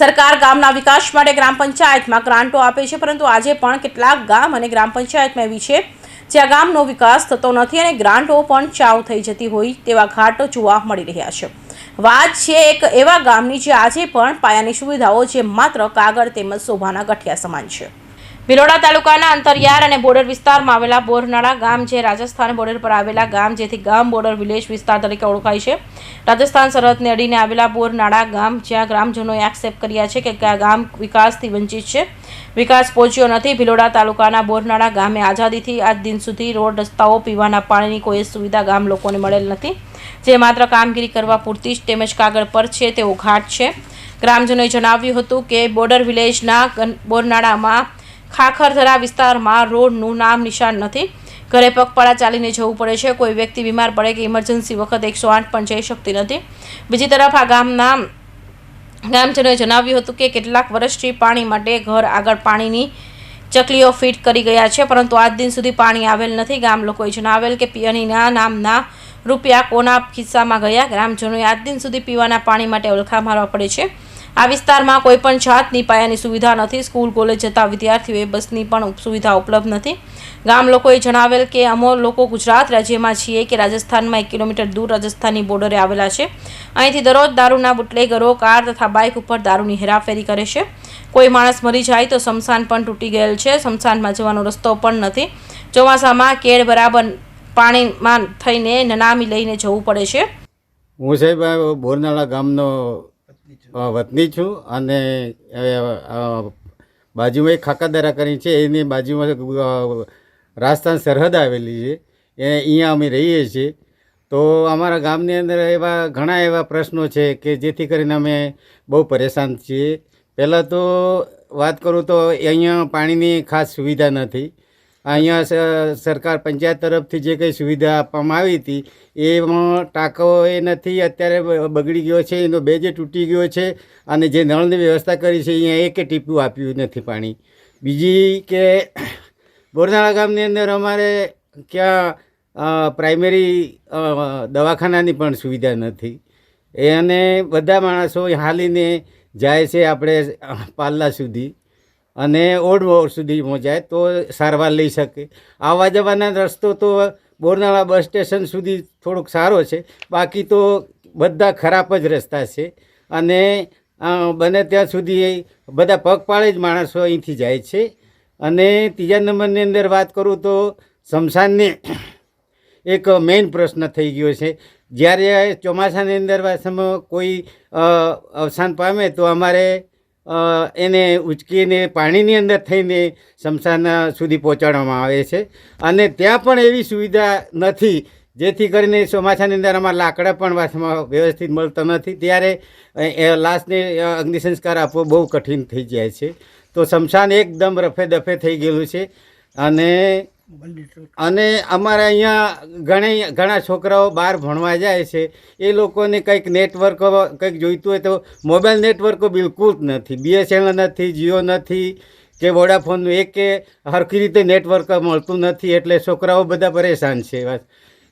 સરકાર ગામના વિકાસ માટે ગ્રામ પંચાયતમાં ગ્રાન્ટો આપે છે, પરંતુ આજે પણ કેટલાક ગામ અને ગ્રામ પંચાયતમાં એવી છે જ્યાં ગામનો વિકાસ થતો નથી અને ગ્રાન્ટો પણ ચાવ થઈ જતી હોય તેવા ઘાટો જોવા મળી રહ્યા છે। વાત છે એક એવા ગામની જે આજે પણ પાયાની સુવિધાઓ જે માત્ર કાગળ તેમજ શોભાના ગઠિયા સમાન છે। ભિલોડા તાલુકાના અંતરિયાળ અને બોર્ડર વિસ્તારમાં આવેલા બોરનાળા ગામ જે રાજસ્થાન બોર્ડર પર આવેલા ગામ જેથી ગામ બોર્ડર વિલેજ વિસ્તાર તરીકે ઓળખાય છે। રાજસ્થાન સરહદને અડીને આવેલા બોરનાળા ગામ જ્યાં ગ્રામજનોએ એક્સેપ્ટ કર્યા છે કે આ ગામ વિકાસથી વંચિત છે, વિકાસ પહોંચ્યો નથી। ભિલોડા તાલુકાના બોરનાળા ગામે આઝાદીથી આજ દિન સુધી રોડ રસ્તાઓ પીવાના પાણીની કોઈ સુવિધા ગામ લોકોને મળેલ નથી, જે માત્ર કામગીરી કરવા પૂરતી જ તેમજ કાગળ પર છે તેવો ઘાટ છે। ગ્રામજનોએ જણાવ્યું હતું કે બોર્ડર વિલેજના બોરનાળામાં ખાખરધરા વિસ્તારમાં રોડનું નામ નિશાન નથી, ઘરે પગપાળા ચાલીને જવું પડે છે, કોઈ વ્યક્તિ બીમાર પડે કે ઇમરજન્સી વખત 108 પણ જઈ શકતી નથી। બીજી તરફ આ ગામના ગ્રામજનોએ જણાવ્યું હતું કે કેટલાક વર્ષથી પાણી માટે ઘર આગળ પાણીની ચકલીઓ ફિટ કરી ગયા છે, પરંતુ આજ દિન સુધી પાણી આવેલ નથી। ગામ લોકોએ જણાવેલ કે પીવાના નામના રૂપિયા કોના ખિસ્સામાં ગયા। ગ્રામજનોએ આજ દિન સુધી પીવાના પાણી માટે અલખા મારવા પડે છે। આ વિસ્તારમાં કોઈ પણ જાતની પાયાની સુવિધા નથી, સ્કૂલ કોલેજ જતા વિદ્યાર્થીઓએ બસની પણ સુવિધા ઉપલબ્ધ નથી। ગામ લોકોએ જણાવેલ કે અમો લોકો ગુજરાત રાજ્યમાં છીએ કે રાજસ્થાનમાં 1 કિલોમીટર દૂર રાજસ્થાનની બોર્ડરે આવેલા છે। અહીંથી દરરોજ દારૂના બુટલેગરો કાર તથા બાઇક ઉપર દારૂની હેરાફેરી કરે છે। કોઈ માણસ મરી જાય તો સ્મશાન પણ તૂટી ગયેલ છે, સ્મશાનમાં જવાનો રસ્તો પણ નથી। ચોમાસામાં કેળ બરાબર પાણીમાં થઈને નનામી લઈને જવું પડે છે। હું સાહેબ બોરનાળા ગામનો વતની છું અને બાજુમાં એક ખાકાદરા કરી છે, એની બાજુમાં રાજસ્થાન સરહદ આવેલી છે, અહીંયા અમે રહીએ છીએ। તો અમારા ગામની અંદર એવા ઘણા એવા પ્રશ્નો છે કે જેથી કરીને અમે બહુ પરેશાન છીએ। પહેલાં તો વાત કરું તો અહીંયા પાણીની ખાસ સુવિધા નથી। અહીંયા સરકાર પંચાયત તરફથી જે કંઈ સુવિધા આપવામાં આવી હતી એમાં ટાંકો એ નથી, અત્યારે બગડી ગયો છે, એનો બેજ તૂટી ગયો છે અને જે નળની વ્યવસ્થા કરી છે અહીંયા એક ટીપું આપ્યું નથી પાણી। બીજી કે બોરનાળા ગામની અંદર અમારે ક્યાં પ્રાઇમરી દવાખાનાની પણ સુવિધા નથી, અને બધા માણસો હાલીને જાય છે આપણે પાલ્લા સુધી અને ઓડવોર સુધી જાય તો સારવાર લઈ શકે। આવવા જવાના રસ્તો તો બોરનાળા બસ સ્ટેશન સુધી થોડુંક સારો છે, બાકી તો બધા ખરાબ જ રસ્તા છે અને બને ત્યાં સુધી બધા પગપાળે જ માણસો અહીંથી જાય છે। અને ત્રીજા નંબરની અંદર વાત કરું તો સ્મશાનની એક મેઇન પ્રશ્ન થઈ ગયો છે। જ્યારે ચોમાસાની અંદર કોઈ અવસાન પામે તો અમારે એને ઉચકીને પાણીની અંદર થઈને સ્મશાન સુધી પહોંચાડવામાં આવે છે અને ત્યાં પણ એવી સુવિધા નથી, જેથી કરીને ચોમાસાની અંદર અમારા લાકડા પણ વ્યવસ્થિત મળતા નથી, ત્યારે લાશને અગ્નિ સંસ્કાર આપવો બહુ કઠિન થઈ જાય છે। તો સ્મશાન એકદમ રફે દફે થઈ ગયેલું છે અને અમારા અહીંયા ઘણા છોકરાઓ બહાર ભણવા જાય છે, એ લોકોને કંઈક નેટવર્ક કંઈક જોઈતું હોય તો મોબાઈલ નેટવર્કો બિલકુલ નથી, BSNL નથી, જીઓ નથી કે વોડાફોનનું એક કે સરખી રીતે નેટવર્ક મળતું નથી, એટલે છોકરાઓ બધા પરેશાન છે।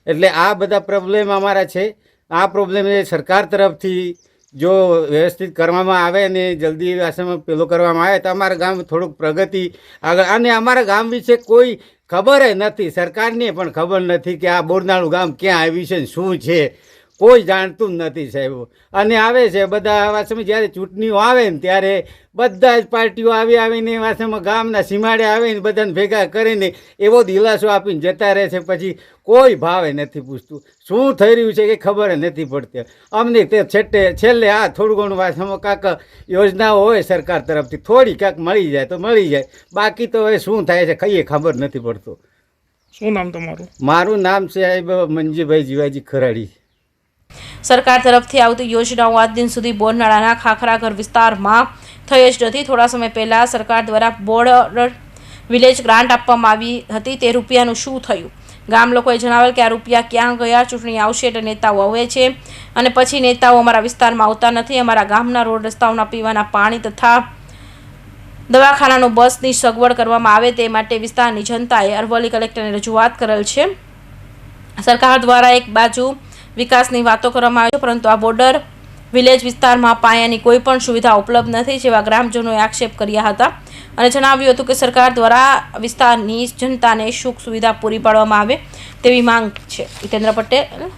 એટલે આ બધા પ્રોબ્લેમ અમારા છે। આ પ્રોબ્લેમ એ સરકાર તરફથી જો વ્યવસ્થિત કરવામાં આવે ને જલ્દી આસામાં પેલો કરવામાં આવે તો અમારા ગામ થોડુંક પ્રગતિ આગળ। અને અમારા ગામ વિશે કોઈ ખબર નથી, સરકારને પણ ખબર નથી કે આ બોરનાળું ગામ ક્યાં આવ્યું છે ને શું છે, કોઈ જાણતું જ નથી સાહેબ। અને આવે છે બધા વાસમાં જ્યારે ચૂંટણીઓ આવે ને ત્યારે બધા જ પાર્ટીઓ આવીને વાસમાં ગામના સીમાડે આવીને બધાને ભેગા કરીને એવો દિલાસો આપીને જતા રહે છે, પછી કોઈ ભાવે નથી પૂછતું શું થઈ રહ્યું છે કે ખબર નથી પડતી અમને। તે છેલ્લે આ થોડું ઘણું વાસમાં કાંક યોજનાઓ હોય સરકાર તરફથી થોડી કાંક મળી જાય તો મળી જાય, બાકી તો હવે શું થાય છે કઈએ ખબર નથી પડતું। શું નામ તમારું? મારું નામ છે સાહેબ મંજીભાઈ જીવાજી ખરાડી। સરકાર તરફથી આવતી યોજનાઓ આજ દિન સુધી બોરનાળાના ખાખરાઘર વિસ્તારમાં થઈ જ નથી। થોડા સમય પહેલા સરકાર દ્વારા બોર્ડર વિલેજ ગ્રાન્ટ આપવામાં આવી હતી, તે રૂપિયાનું શું થયું? ગામ લોકોએ જણાવેલ કે આ રૂપિયા ક્યાં ગયા? ચૂંટણી આવશે એટલે નેતાઓ આવે છે અને પછી નેતાઓ અમારા વિસ્તારમાં આવતા નથી। અમારા ગામના રોડ રસ્તાઓના પીવાના પાણી તથા દવાખાનાનું બસની સગવડ કરવામાં આવે તે માટે વિસ્તારની જનતાએ અરવલ્લી કલેક્ટરને રજૂઆત કરેલ છે। સરકાર દ્વારા એક બાજુ વિકાસની વાતો કરવામાં આવે છે, પરંતુ આ બોર્ડર વિલેજ વિસ્તારમાં પાયાની કોઈ પણ સુવિધા ઉપલબ્ધ નથી જેવા ગ્રામજનોએ આક્ષેપ કર્યા હતા અને જણાવ્યું હતું કે સરકાર દ્વારા વિસ્તારની જનતાને સુખ સુવિધા પૂરી પાડવામાં આવે તેવી માંગ છે. જીતેન્દ્ર પટેલ,